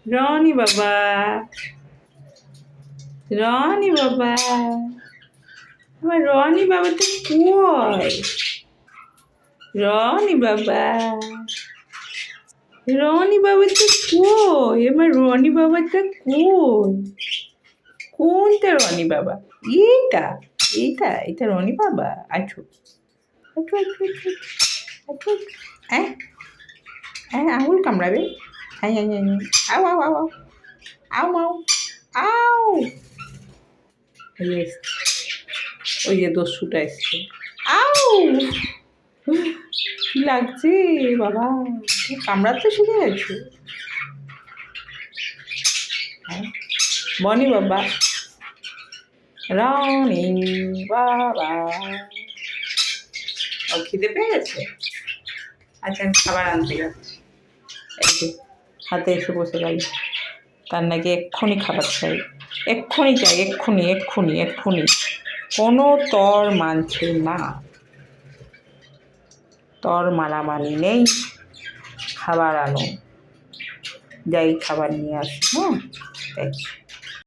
রনি বাবা, রনি বাবা, আমার রনি বাবা তো কই? রনি বাবা, রনি বাবা তো কই? আমার রনি বাবা তো কই? কোনটা রনি বাবা? এইটা, এইটা এটা রনি বাবা। আচ্ছা আচ্ছা আচ্ছা আচ্ছা আচ্ছা। হ্যাঁ হ্যাঁ, আঙুল কামড়াবে। হ্যাঁ হ্যাঁ হ্যাঁ হ্যাঁ। আও আও আও আও আও আও আও। ওই যে এসছে, ওই যে দস্যুটা এসছে। আউ, কি লাগছে বাবা? তুমি কামড়াতে শিখে গেছো? হ্যাঁ, বনি বাবা, রনি বাবা। ও খিদে পেয়ে গেছে? আচ্ছা আমি খাবার আনতে যাচ্ছি। এই যে হাতে এসে বসে গেল। তার নাকি এক্ষুনি খাবার চাই, এক্ষুনি চাই, এক্ষুনি এক্ষুনি এক্ষুনি। কোনো তর মানছে না, তর মানামানি নেই। খাবার আনো, যাই খাবার নিয়ে আসি। হ্যাঁ,